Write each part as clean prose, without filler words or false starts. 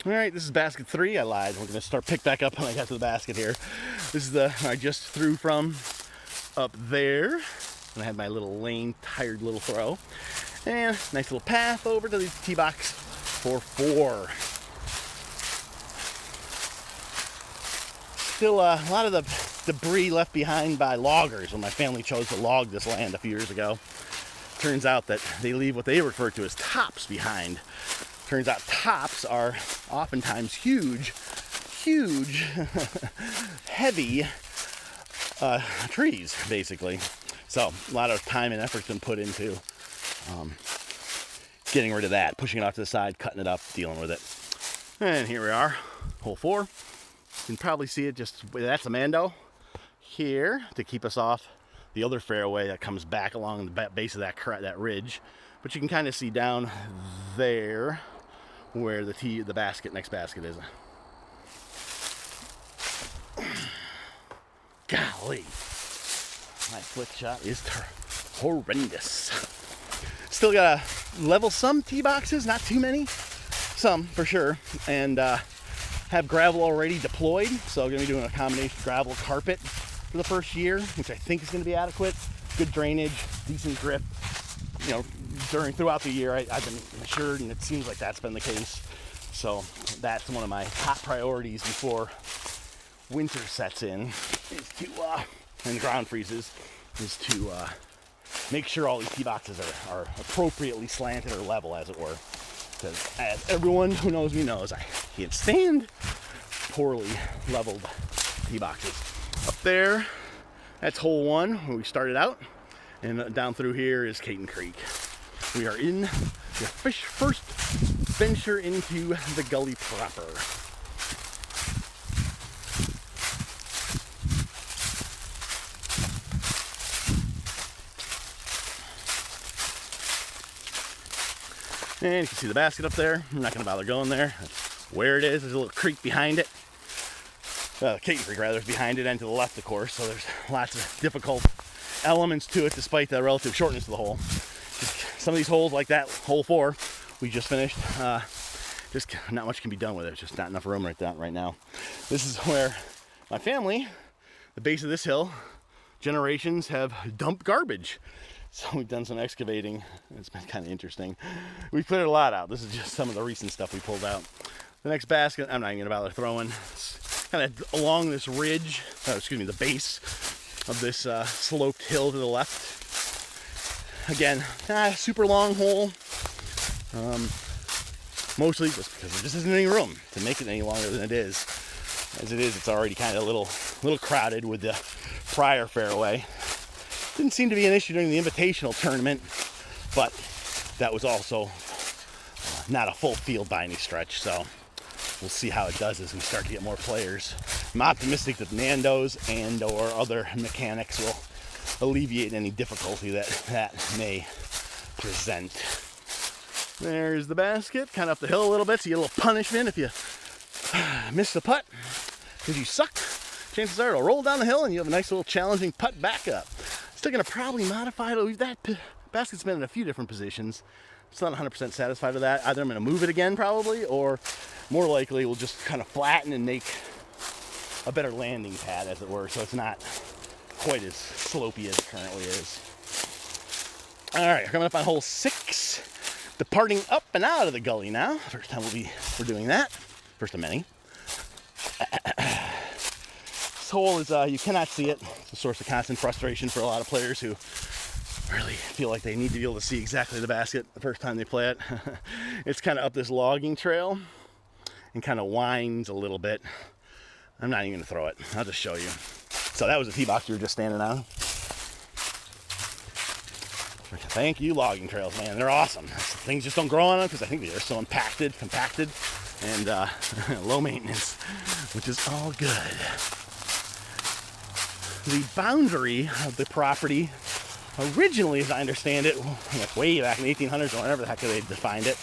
All right, this is basket 3. I lied. We're gonna start pick back up when I got to the basket here. This is the I just threw from up there. And I had my little lane, tired little throw. And nice little path over to the tee box for 4. Still a lot of the debris left behind by loggers when my family chose to log this land a few years ago. Turns out that they leave what they refer to as tops behind. Turns out tops are oftentimes huge, heavy trees, basically. So a lot of time and effort's been put into getting rid of that, pushing it off to the side, cutting it up, dealing with it. And here we are, hole 4. You can probably see it that's a Mando here to keep us off the other fairway that comes back along the base of that ridge. But you can kind of see down there where the next basket is. Golly, my flick shot is horrendous. Still gotta level some tee boxes, not too many, some for sure, and have gravel already deployed. So I'm gonna be doing a combination gravel carpet for the first year, which I think is gonna be adequate. Good drainage, decent grip. You know, throughout the year, I've been assured, and it seems like that's been the case. So that's one of my top priorities before winter sets in, is to, and the ground freezes, is to make sure all these tee boxes are appropriately slanted or level, as it were. Because as everyone who knows me knows, I can't stand poorly leveled tee boxes. Up there, that's hole 1 where we started out, and down through here is Caton Creek. We are in the first venture into the Gully proper. And you can see the basket up there. I'm not going to bother going there. That's where it is. There's a little creek behind it. Caton Creek, rather, is behind it and to the left, of course. So there's lots of difficult elements to it, despite the relative shortness of the hole. Just some of these holes, like that, hole 4, we just finished, just not much can be done with it. There's just not enough room right now. This is where my family, the base of this hill, generations have dumped garbage. So we've done some excavating. It's been kind of interesting. We put a lot out. This is just some of the recent stuff we pulled out. The next basket, I'm not even gonna bother throwing. It's kind of along this ridge, the base of this sloped hill to the left. Again, super long hole. Mostly just because there just isn't any room to make it any longer than it is. As it is, it's already kind of a little crowded with the prior fairway. Didn't seem to be an issue during the invitational tournament, but that was also not a full field by any stretch, so we'll see how it does as we start to get more players. I'm optimistic that Nando's and or other mechanics will alleviate any difficulty that may present. There's the basket, kind of up the hill a little bit, so you get a little punishment if you miss the putt, because you suck. Chances are it'll roll down the hill and you have a nice little challenging putt back up. Still gonna probably modify it. That basket's been in a few different positions. Still not 100% satisfied with that. Either I'm gonna move it again probably, or more likely we'll just kind of flatten and make a better landing pad, as it were, so it's not quite as slopey as it currently is. All right, coming up on hole 6, departing up and out of the gully now. First time we're doing that. First of many. This hole is, you cannot see it. It's a source of constant frustration for a lot of players who really feel like they need to be able to see exactly the basket the first time they play it. It's kind of up this logging trail and kind of winds a little bit. I'm not even going to throw it. I'll just show you. So that was the tee box we were just standing on. Thank you, logging trails, man. They're awesome. Things just don't grow on them because I think they're so compacted, and low maintenance, which is all good. The boundary of the property, originally, as I understand it, way back in the 1800s or whenever the heck they defined it,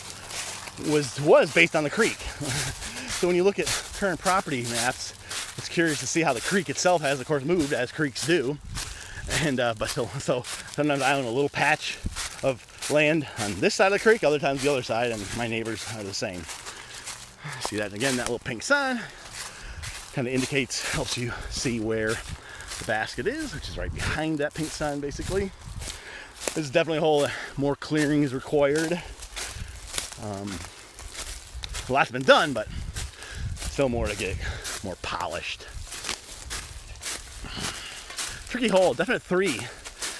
was based on the creek. So when you look at current property maps, it's curious to see how the creek itself has, of course, moved, as creeks do. And so sometimes I own a little patch of land on this side of the creek, other times the other side, and my neighbors are the same. See that? And again, that little pink sign kind of indicates, helps you see where the basket is, which is right behind that pink sign, basically. This is definitely a hole more clearing is required. A lot's been done, but still more to get more polished. Tricky hole, definite 3,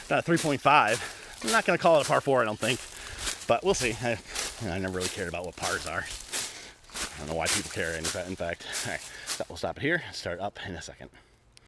not a 3.5. I'm not going to call it a par 4, I don't think, but we'll see. I never really cared about what pars are. I don't know why people care, in fact. All right, so we'll stop it here, start up in a second.